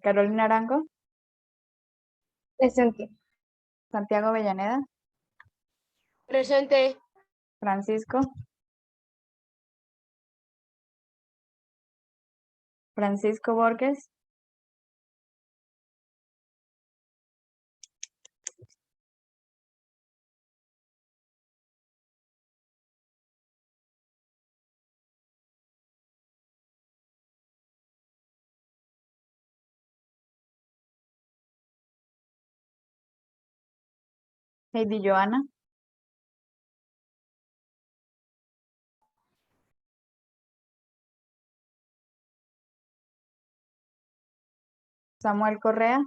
Carolina Arango, Presente. Santiago Avellaneda, Presente. Francisco, Francisco Borges, Heidi Joana, Samuel Correa,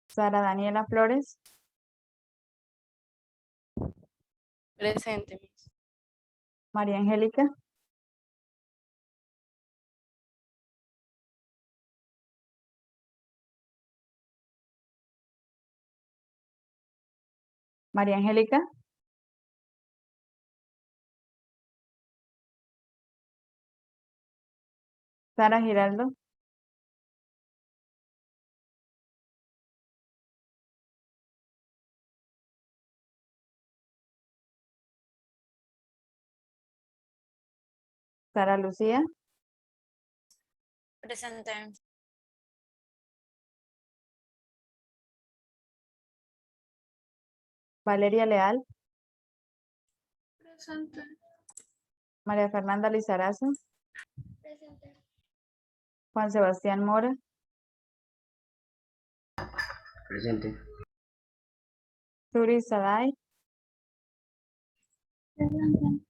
Sara Daniela Flores, Presente. María Angélica, María Angélica, Sara Giraldo, Sara Lucía, Presente. Valeria Leal, Presente. María Fernanda Lizarazo, Presente. Juan Sebastián Mora, Presente. Suri Saday, Presente.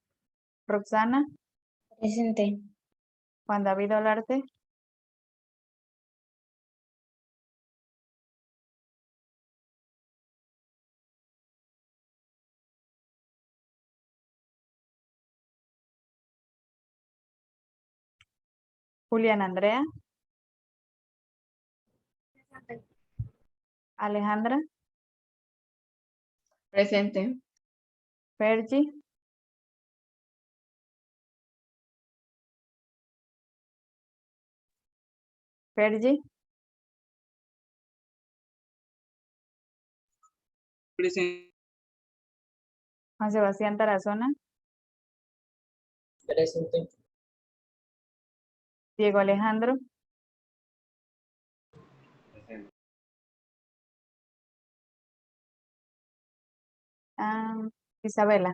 Roxana, Presente. Juan David Olarte, Julián Andrea, Alejandra, Presente. Fergie, Fergie, Presente. Juan Sebastián Tarazona, Presente. Diego Alejandro, Presente. Isabela.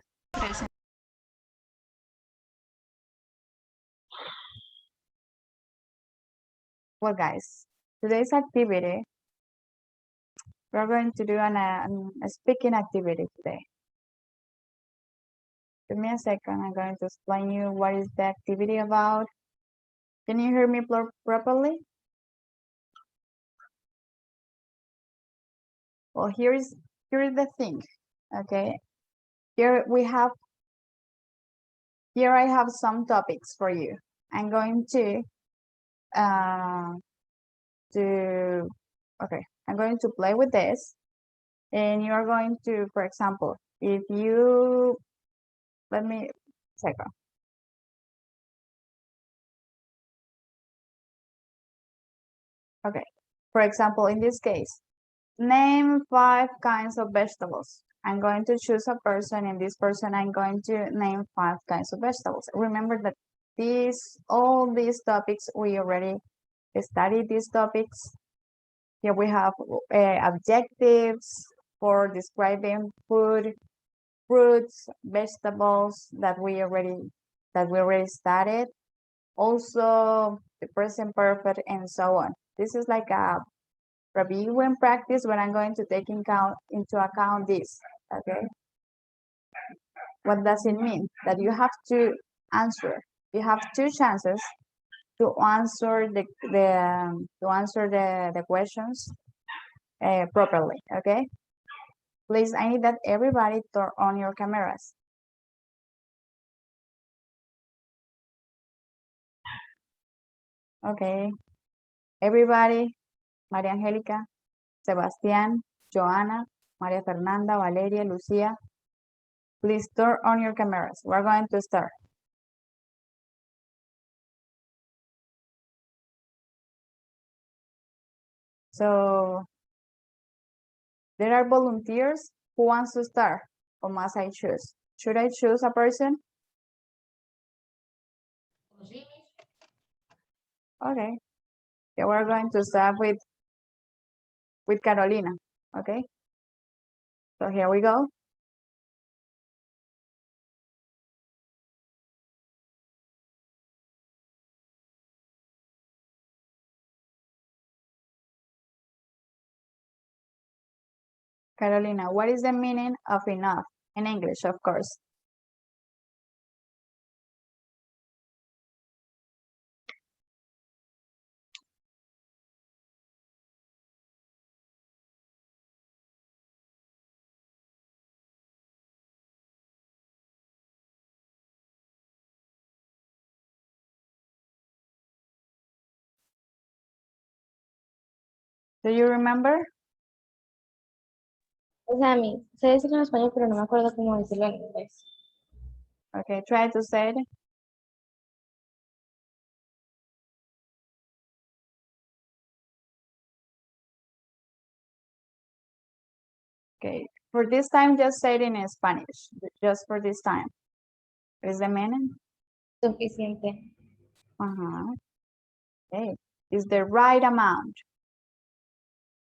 Well, guys, today's activity, we're going to do a speaking activity today. Give me a second. I'm going to explain you what is the activity about. Can you hear me properly? Well, here is the thing. Okay, here I have some topics for you. I'm going to I'm going to play with this, and you are going to, for example, if you let me second. Okay, for example, in this case, name 5 kinds of vegetables. I'm going to choose a person, and this person I'm going to name 5 kinds of vegetables. Remember that all these topics, we already studied these topics. Here we have adjectives for describing food, fruits, vegetables that we already studied. Also the present perfect and so on. This is like a review and practice when I'm going to take into account this. Okay. What does it mean? That you have to answer. You have 2 chances to answer the questions properly. Okay. Please, I need that everybody turn on your cameras. Okay. Everybody, María Angélica, Sebastián, Joanna, Maria Fernanda, Valeria, Lucia. Please turn on your cameras. We're going to start. So there are volunteers. Who wants to start? Or must I choose? Should I choose a person? Okay. Yeah, we're going to start with Carolina. Okay. So here we go. Carolina, what is the meaning of enough? In English, of course. Do you remember? O sea, a mí, sé decirlo en español, pero no me acuerdo cómo decirlo en inglés. Okay, try to say it. Okay, for this time, just say it in Spanish. Just for this time. What is the meaning? Suficiente. Uh-huh. Okay, is the right amount.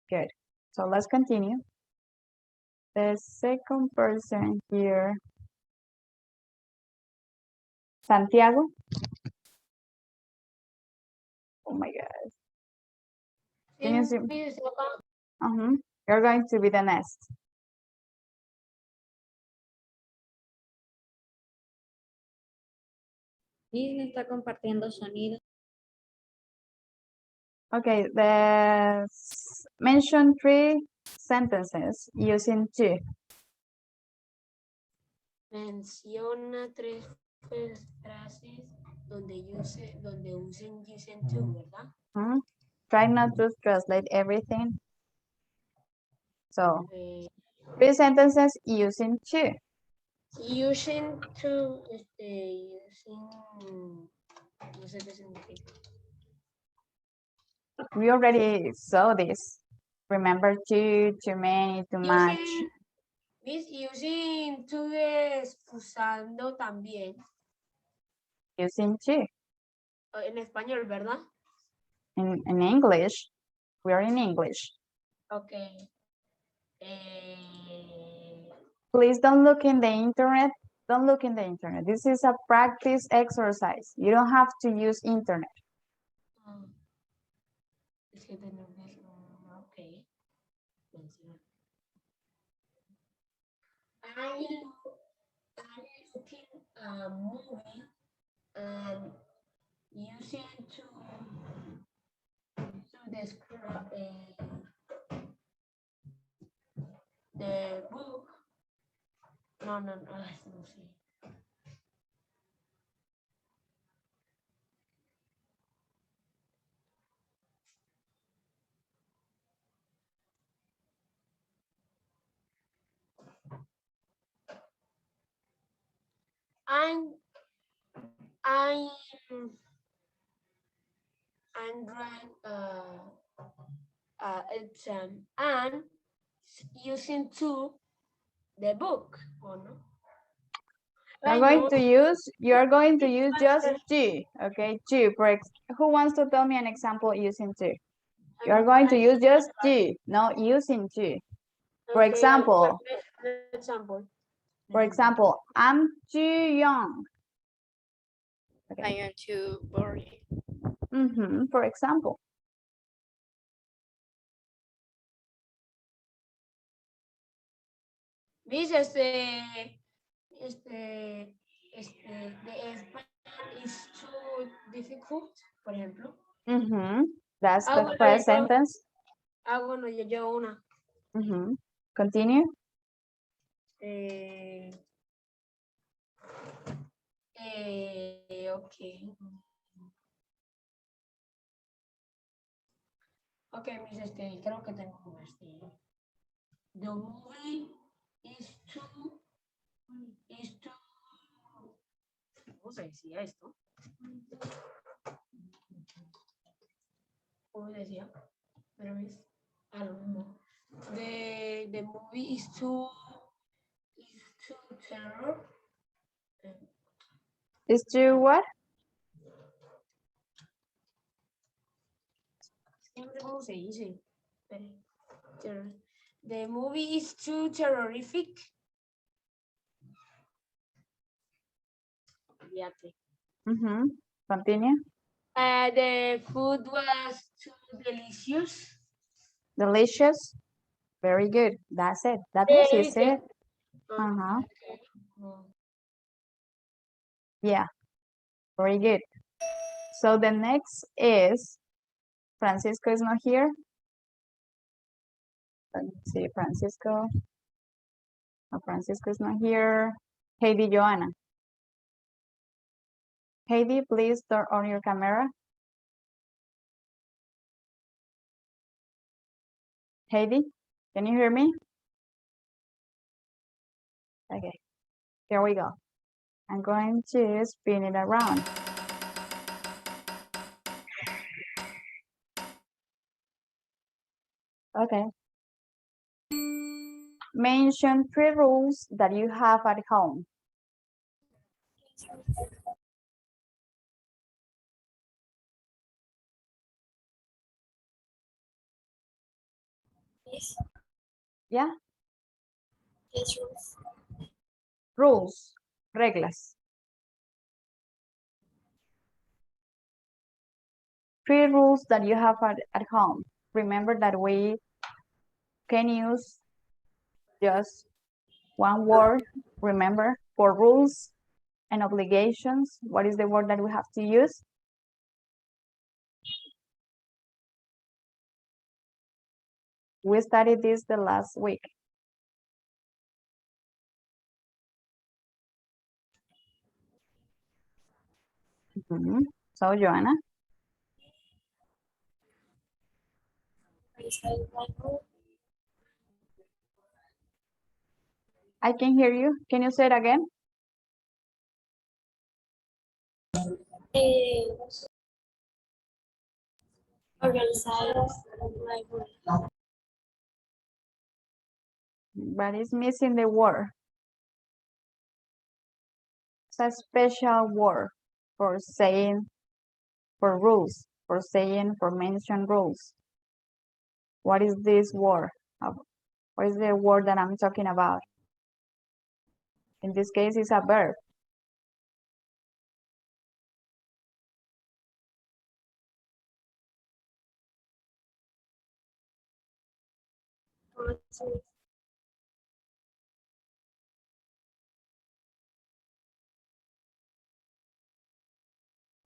Good. So let's continue. The second person here, Santiago. Oh my God. Can you see? You're going to be the next. Disney está compartiendo sonido. Okay, mention 3 sentences using to. Menciona 3 frases donde usen usen to, ¿verdad? Try not to translate everything. So, Eh, 3 sentences using to. Using to, no sé qué significa. We already saw this. Remember too many, too much. Using to es usando también. Using to. En español, ¿verdad? In English, we are in English. Okay. Please don't look in the internet. Don't look in the internet. This is a practice exercise. You don't have to use internet. Es que okay. I'm looking a movie and using to describe the book. No sé. I'm writing exam and using to the book, or no? You are going to use just to, okay? To. Who wants to tell me an example using to? You are going to use just to, not using to. For example, I'm too young. Okay. I am too boring. For example. Miss, the Spanish is too difficult, por ejemplo. That's the first sentence. Bueno, yo una. Continue. Okay. Ok, Miss, creo que tengo The movie is to ¿cómo se decía esto? ¿Cómo se decía? Pero es a lo mismo. The movie is to terror. Is to what? Siempre cómo se dice. Espere. The movie is too terrorific. Fíjate. Continue. The food was too delicious. Delicious. Very good. That's it. That Yeah, was very easy. good. Yeah. Very good. So the next is Francisco is not here. Let me see, Francisco. Oh, Francisco is not here. Heidi Joanna. Heidi, please turn on your camera. Heidi, can you hear me? Okay, here we go. I'm going to spin it around. Okay. Mention 3 rules that you have at home. Yes. Yeah, Yes. rules, reglas. 3 rules that you have at home. Remember that we can use just one word, remember, for rules and obligations. What is the word that we have to use? We studied this the last week. So, Joanna, I can hear you. Can you say it again? But it's missing the word. It's a special word for saying, for rules, for saying, for mention rules. What is this word? What is the word that I'm talking about? In this case, it's a verb.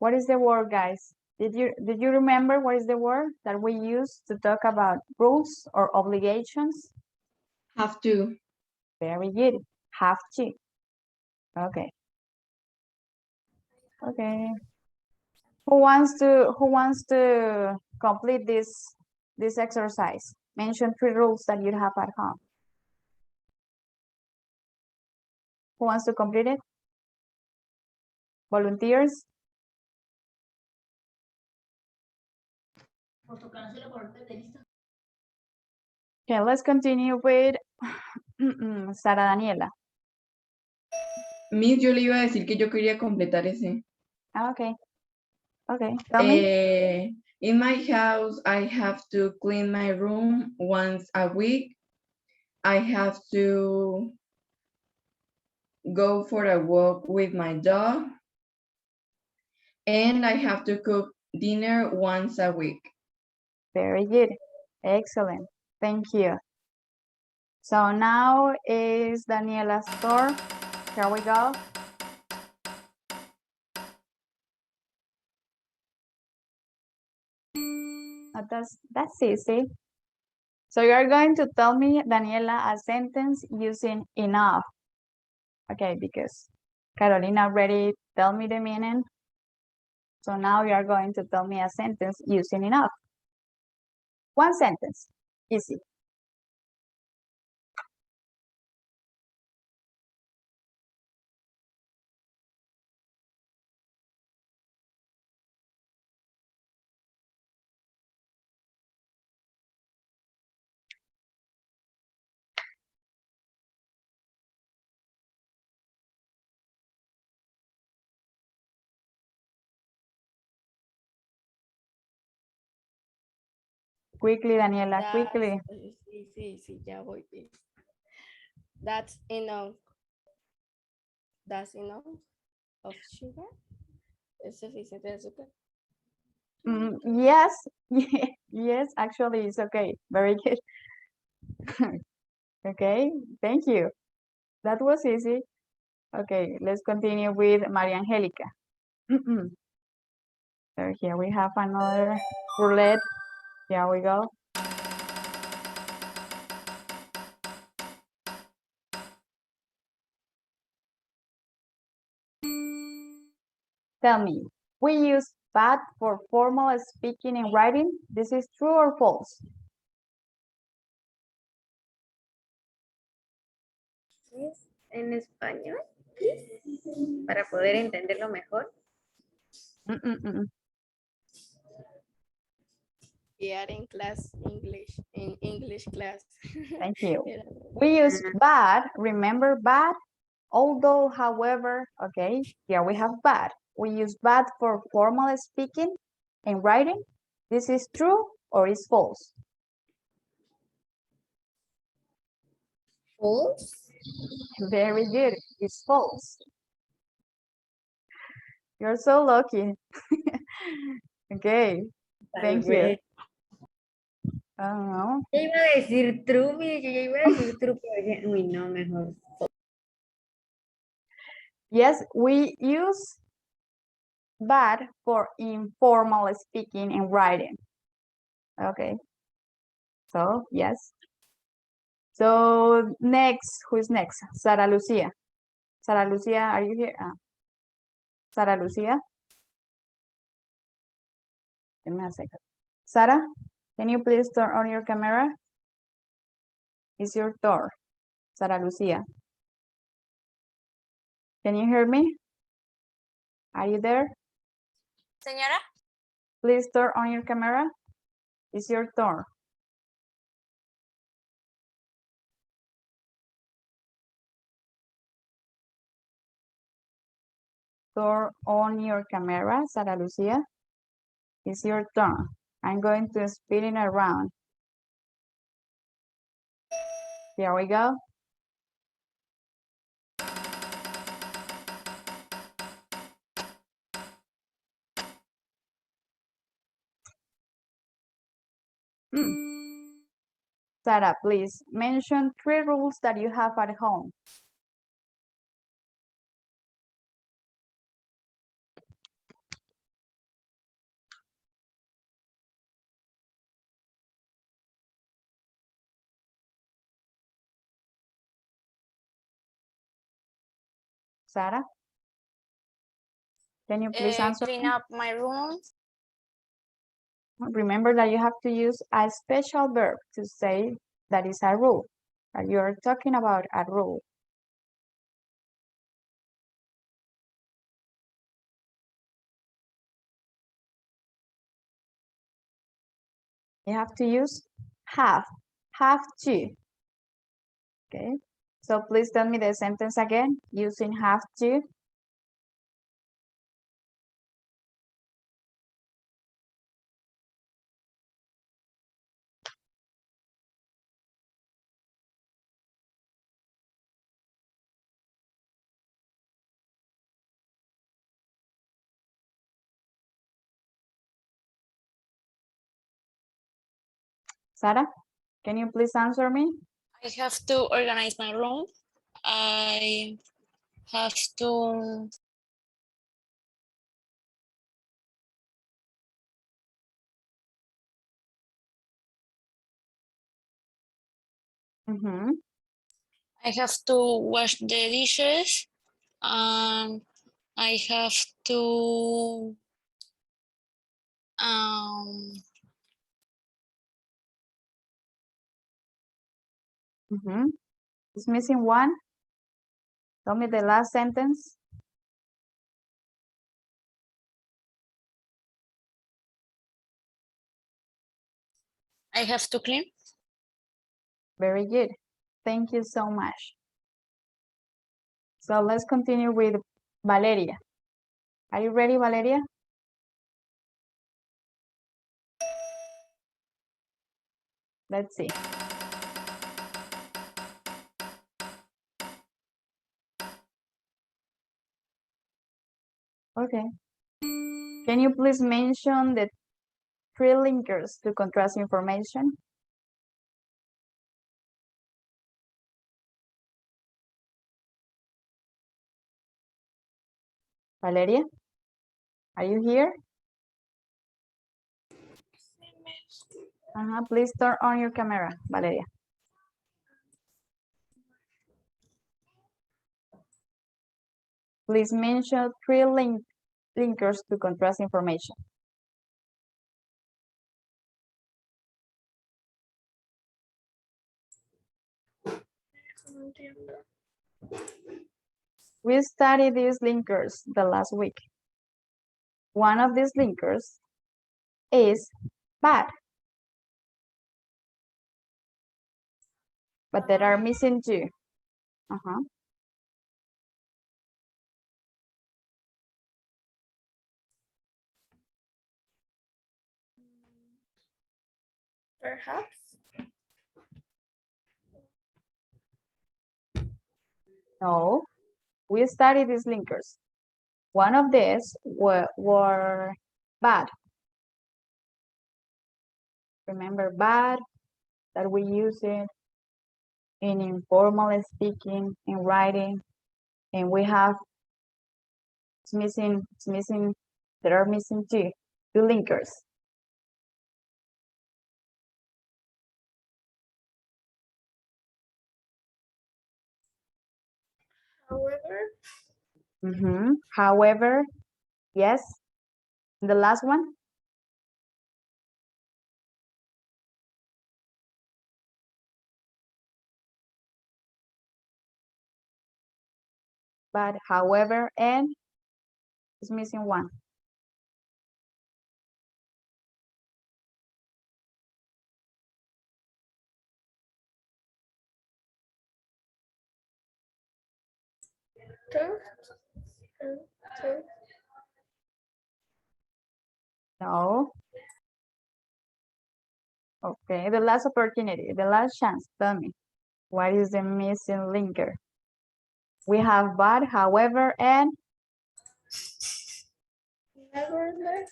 What is the word, guys? Did you remember what is the word that we use to talk about rules or obligations? Have to. Very good. Have to. Okay. Okay. Who wants to complete this exercise? Mention 3 rules that you have at home. Who wants to complete it? Volunteers? Okay, let's continue with Sara Daniela. Miss, yo le iba a decir que yo quería completar ese. Okay. Okay, tell me. In my house, I have to clean my room once a week. I have to go for a walk with my dog. And I have to cook dinner once a week. Very good. Excellent. Thank you. So now is Daniela's turn. Here we go. That's easy. So you're going to tell me, Daniela, a sentence using enough. Okay, because Carolina already told me the meaning. So now you are going to tell me a sentence using enough. One sentence, easy. Quickly, Daniela, quickly. Sí, ya voy. Please. That's enough. That's enough of sugar. Es suficiente de azúcar. Yes, yes, actually, it's okay. Very good. Okay, thank you. That was easy. Okay, let's continue with Maria Angelica. So here we have another roulette. Here we go. Tell me, we use bad for formal speaking and writing. This is true or false? En español, para poder entenderlo mejor. We are in class English, in English class. Thank you. We use bad, remember bad? Although, however, okay, here we have bad. We use bad for formal speaking and writing. This is true or is false? False. Very good, it's false. You're so lucky. Okay, thank you. I don't know. Yo iba a decir true, mire, yo iba a decir true, pero dije, uy, no, mejor. Yes, we use bad for informal speaking and writing. Okay. So, yes. So, next, who's next? Sara Lucia. Sara Lucia, are you here? Sara Lucia? Give me a second. Sara, can you please turn on your camera? It's your door. Sara Lucia. Can you hear me? Are you there? Señora, Please turn on your camera. It's your turn. Turn on your camera, Sara Lucia. It's your turn. I'm going to spin it around. Here we go. Sarah, please mention 3 rules that you have at home. Sarah, can you please answer? clean up my room. Remember that you have to use a special verb to say that is a rule, that you are talking about a rule. You have to use have to. Okay, so please tell me the sentence again using have to. Sarah, can you please answer me? I have to organize my room. I have to I have to wash the dishes. I have to It's missing one. Tell me the last sentence. I have to clean. Very good. Thank you so much. So let's continue with Valeria. Are you ready, Valeria? Let's see. Okay. Can you please mention the three linkers to contrast information? Valeria, are you here? Please turn on your camera, Valeria. Please mention three linkers to contrast information. We studied these linkers the last week. One of these linkers is bad. But there are missing two. Perhaps. No, we studied these linkers. One of these were bad. Remember bad, that we use it in informal speaking, in writing, and we have, it's missing, there are missing two linkers. However. However, yes. The last one. But however, and is missing one. No. Okay, the last opportunity, the last chance. Tell me, what is the missing linker? We have but, however, and Nevertheless.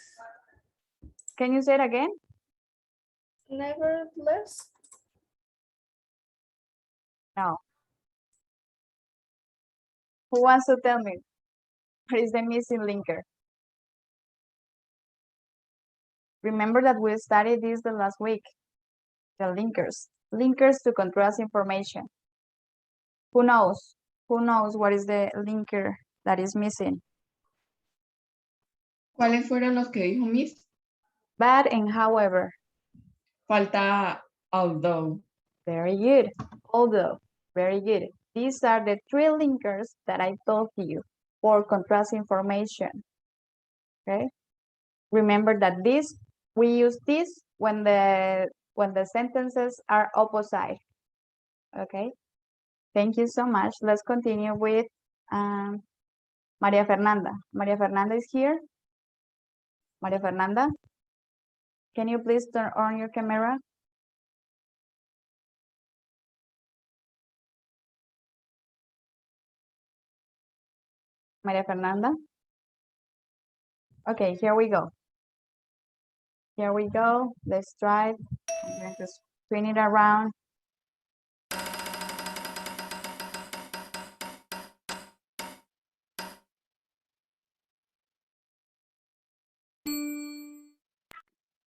can you say it again? Nevertheless. No. Who wants to tell me what is the missing linker? Remember that we studied this the last week. The linkers to contrast information. Who knows? Who knows what is the linker that is missing? ¿Cuáles fueron los que dijo Miss? But and however. Falta although. Very good. Although, very good. These are the three linkers that I told you for contrast information. Okay. Remember that we use this when the sentences are opposite. Okay. Thank you so much. Let's continue with Maria Fernanda. Maria Fernanda is here. Maria Fernanda, can you please turn on your camera? Maria Fernanda. Okay, here we go. Here we go. Let's try it. I'm going to spin it around.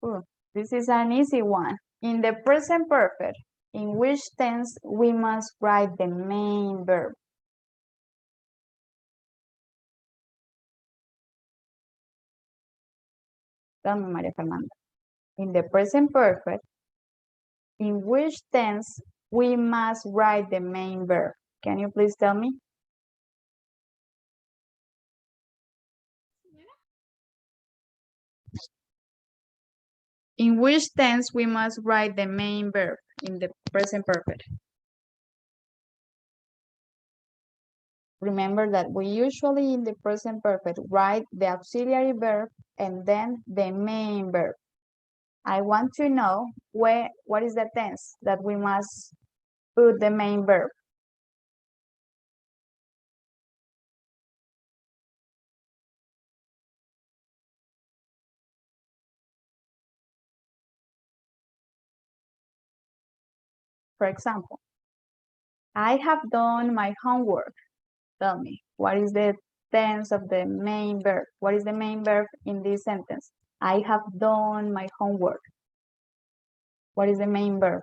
Ooh, this is an easy one. In the present perfect, in which tense we must write the main verb? Tell me, Maria Fernanda. In the present perfect, in which tense we must write the main verb? Can you please tell me? In which tense we must write the main verb in the present perfect? Remember that we usually in the present perfect write the auxiliary verb and then the main verb. I want to know what is the tense that we must put the main verb. For example, I have done my homework. Tell me, what is the tense of the main verb? What is the main verb in this sentence? I have done my homework. What is the main verb?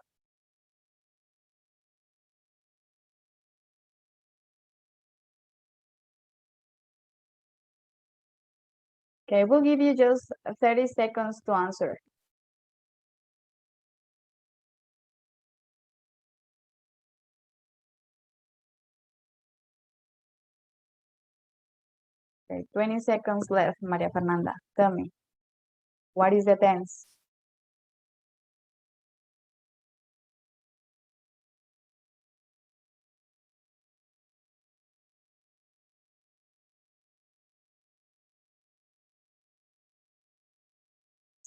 Okay, we'll give you just 30 seconds to answer. Okay, 20 seconds left, Maria Fernanda. Tell me, what is the tense?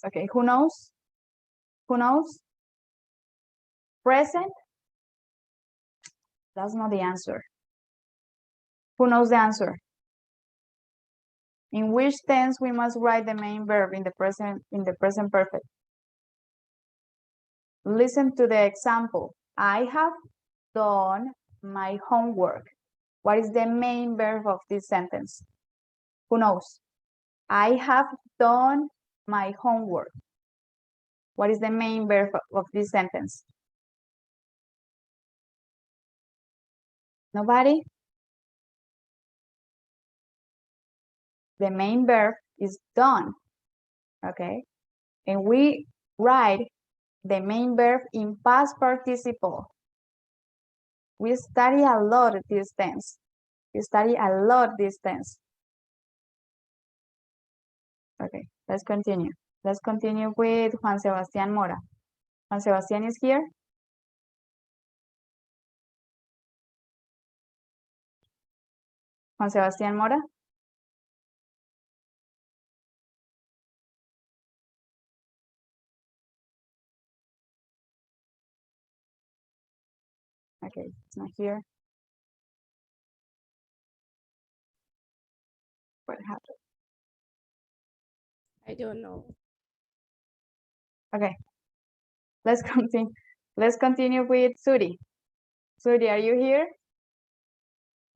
Okay, who knows? Who knows? Present? That's not the answer. Who knows the answer? In which tense we must write the main verb in the present perfect? Listen to the example. I have done my homework. What is the main verb of this sentence? Who knows? I have done my homework. What is the main verb of this sentence? Nobody? The main verb is done, okay? And we write the main verb in past participle. We study a lot this tense. We study a lot this tense. Okay, let's continue. Let's continue with Juan Sebastián Mora. Juan Sebastián is here. Juan Sebastián Mora. Okay, it's not here. What happened? I don't know. Okay, let's continue. Let's continue with Suri. Suri, are you here?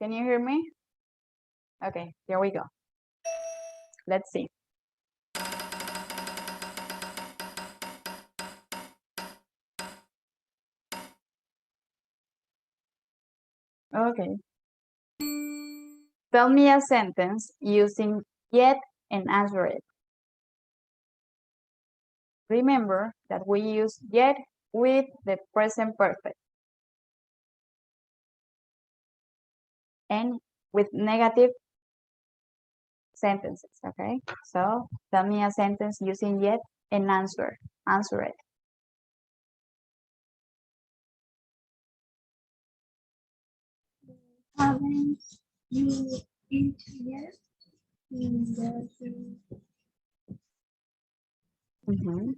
Can you hear me? Okay, here we go. Let's see. Okay. Tell me a sentence using yet and answer it. Remember that we use yet with the present perfect and with negative sentences, okay? So tell me a sentence using yet and answer it. Haven't you eaten yet? Mhm.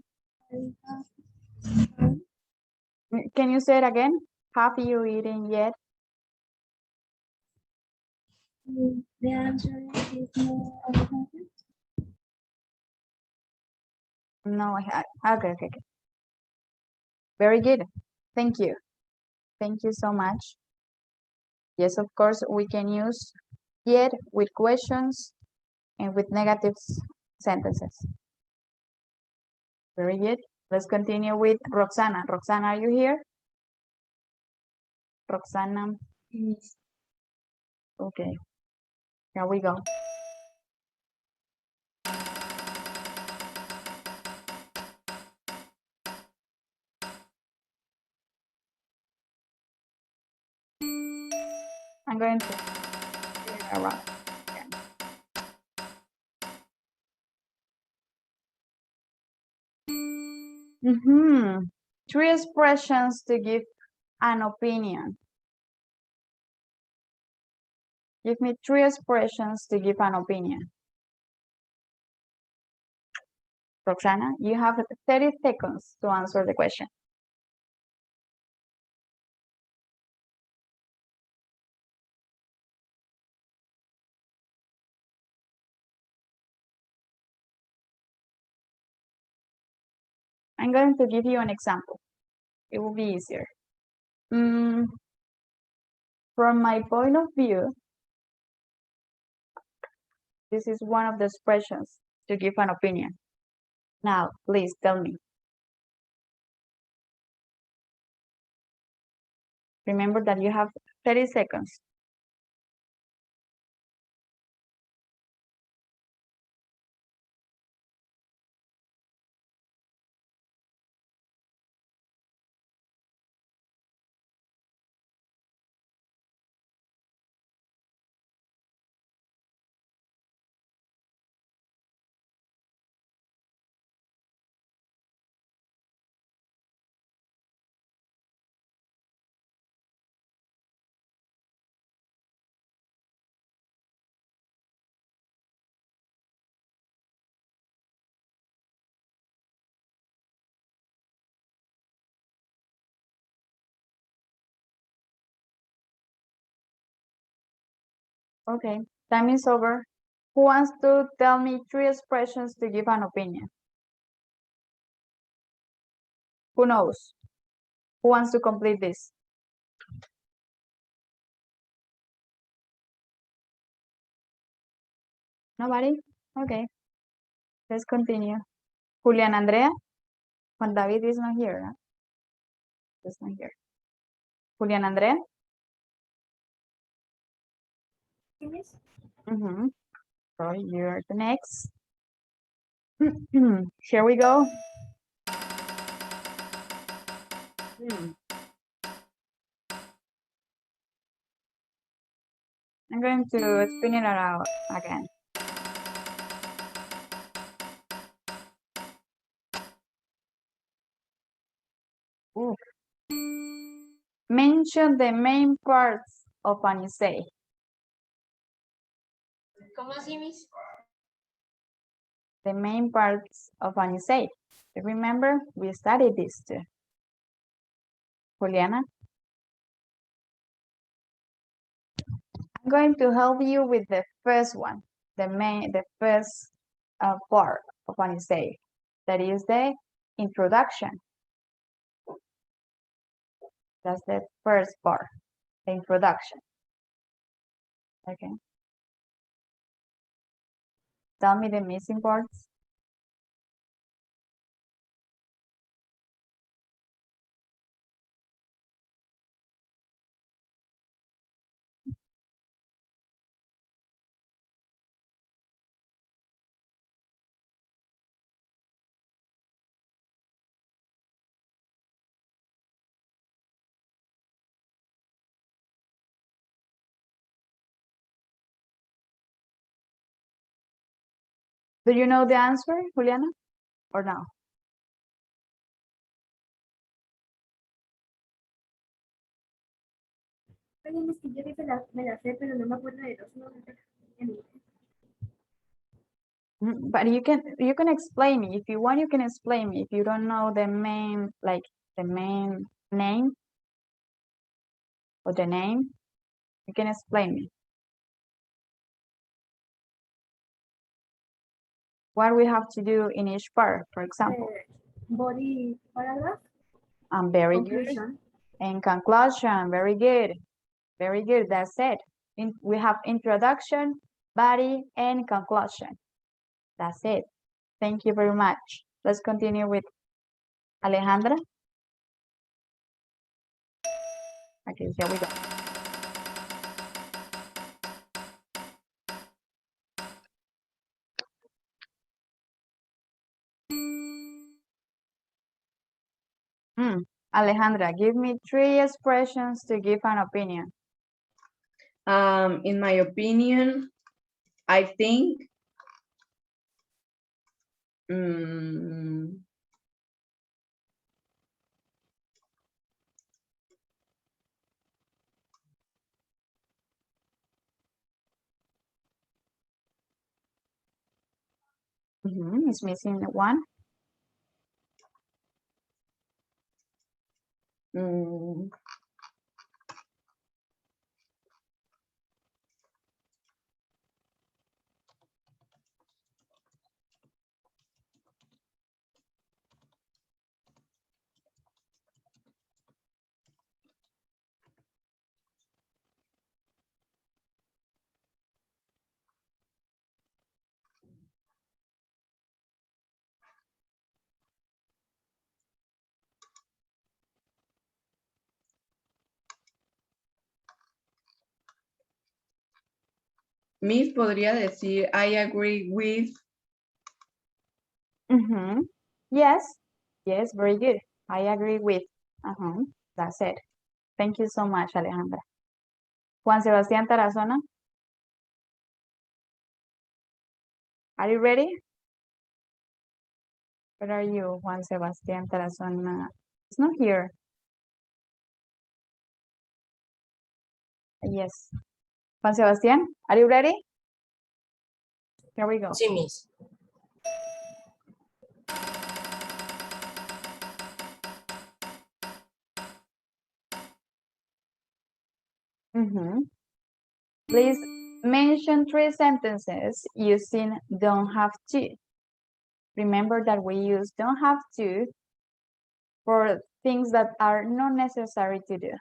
Can you say it again? Have you eaten yet? The answer is no, I haven't. No, okay. Very good. Thank you. Thank you so much. Yes, of course, we can use yet with questions and with negative sentences. Very good. Let's continue with Roxana. Roxana, are you here? Roxana. Yes. Okay. Here we go. I'm going to around. Three expressions to give an opinion. Give me three expressions to give an opinion. Roxana, you have 30 seconds to answer the question. I'm going to give you an example. It will be easier. From my point of view, this is one of the expressions to give an opinion. Now, please tell me. Remember that you have 30 seconds. Okay, time is over. Who wants to tell me 3 expressions to give an opinion? Who knows? Who wants to complete this? Nobody? Okay. Let's continue. Julian Andrea? Juan David is not here. Huh? He's not here. Julian Andrea? Mm-hmm. So you're the next. Here we go. I'm going to spin it around again. Ooh. Mention the main parts of an essay. ¿Cómo así, Miss? The main parts of an essay. Remember, we studied this too. Juliana? I'm going to help you with the first one, the first part of an essay. That is the introduction. That's the first part, the introduction. Okay. Tell me the missing parts. Do you know the answer, Juliana, or no? Oye, es que yo me la sé, pero no me acuerdo de los nombres. But you can explain me if you want. You can explain me if you don't know the main, like the main name or the name. You can explain me what we have to do in each part. For example, Body paragraph, very good. conclusion. And conclusion, very good. Very good. That's it. We have introduction, body, and conclusion. That's it. Thank you very much. Let's continue with Alejandra. Okay, here we go. Alejandra, give me 3 expressions to give an opinion. In my opinion, I think It's missing one. Miss podría decir, I agree with. Yes, yes, very good. I agree with. That's it. Thank you so much, Alejandra. Juan Sebastián Tarazona. Are you ready? Where are you, Juan Sebastián Tarazona? It's not here. Yes. Juan Sebastián, are you ready? Here we go. Sí, Miss. Please mention 3 sentences using don't have to. Remember that we use don't have to for things that are not necessary to do.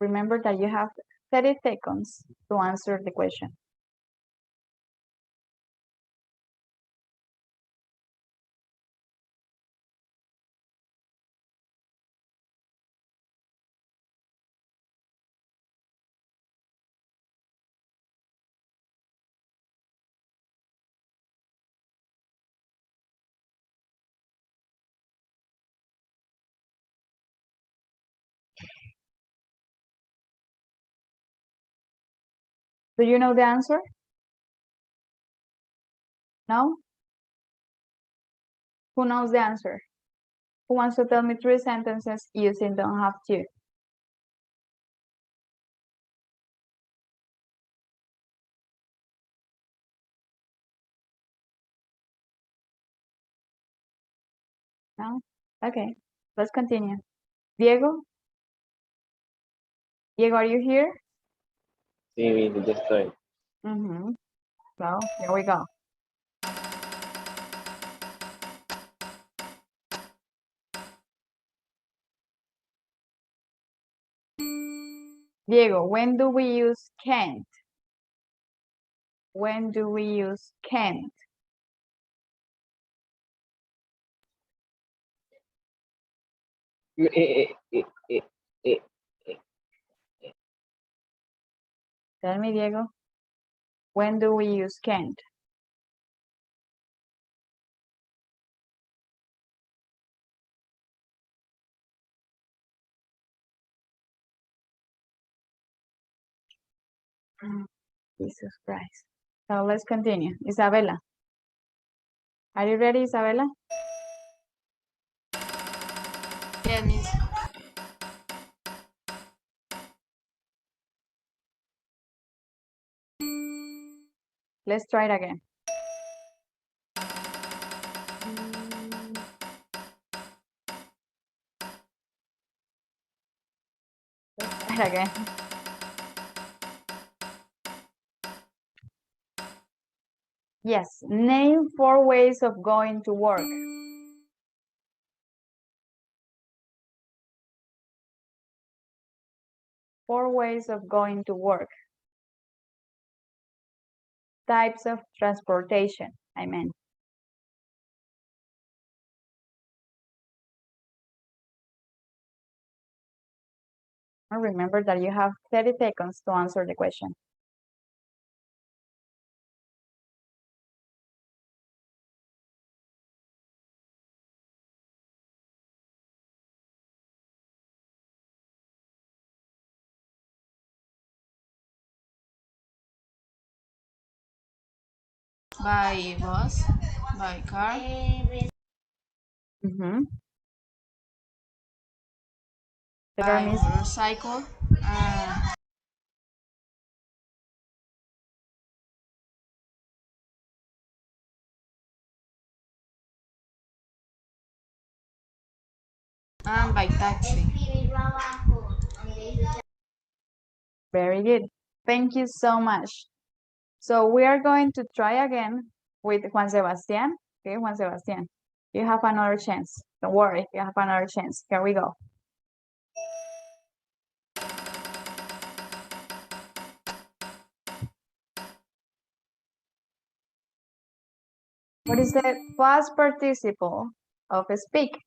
Remember that you have 30 seconds to answer the question. Do you know the answer? No? Who knows the answer? Who wants to tell me 3 sentences using don't have to? No? Okay, let's continue. Diego? Diego, are you here? Sí, ya estoy. So, here we go. Diego, when do we use can't? When do we use can't? Tell me, Diego. When do we use can't? Jesus Christ. So let's continue. Isabella. Are you ready, Isabella? Yeah, Miss. Let's try it again. Let's try it again. Yes, name 4 ways of going to work. Four ways of going to work. Types of transportation, I mean. And remember that you have 30 seconds to answer the question. By bus, by car, by motorcycle, and by taxi. Very good. Thank you so much. So we are going to try again with Juan Sebastián. Okay, Juan Sebastián, you have another chance. Don't worry, you have another chance. Here we go. What is the past participle of speak?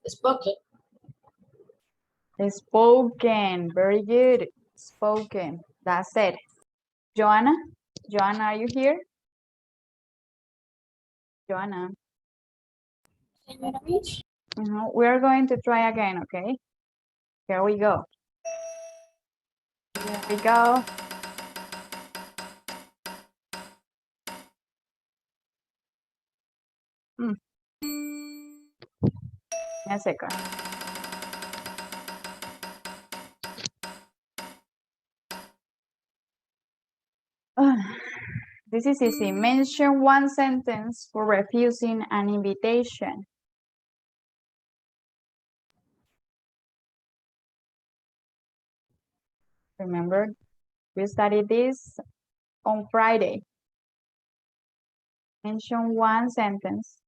Spoken. Spoken, very good. Spoken, that's it. Joanna, Joanna, are you here? Joanna. Señora Miss. We are going to try again, okay? Here we go. Here we go. A second. This is easy. Mention one sentence for refusing an invitation. Remember, we studied this on Friday. Mention one sentence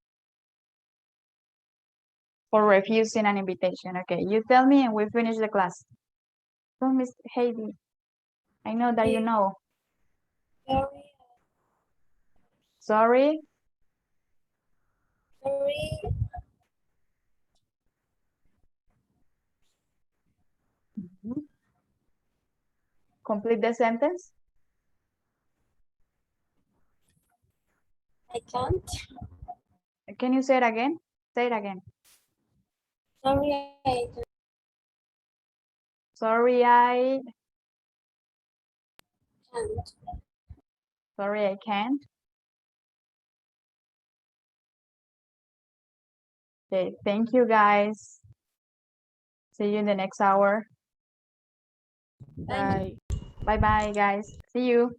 for refusing an invitation. Okay, you tell me and we finish the class. Don't miss Heidi. I know that you know. Sorry. Sorry. Sorry. Complete the sentence. I can't. Can you say it again? Say it again. Sorry, I can't. Sorry, sorry, I can't. Okay, thank you guys. See you in the next hour. Bye. Bye bye, guys. See you.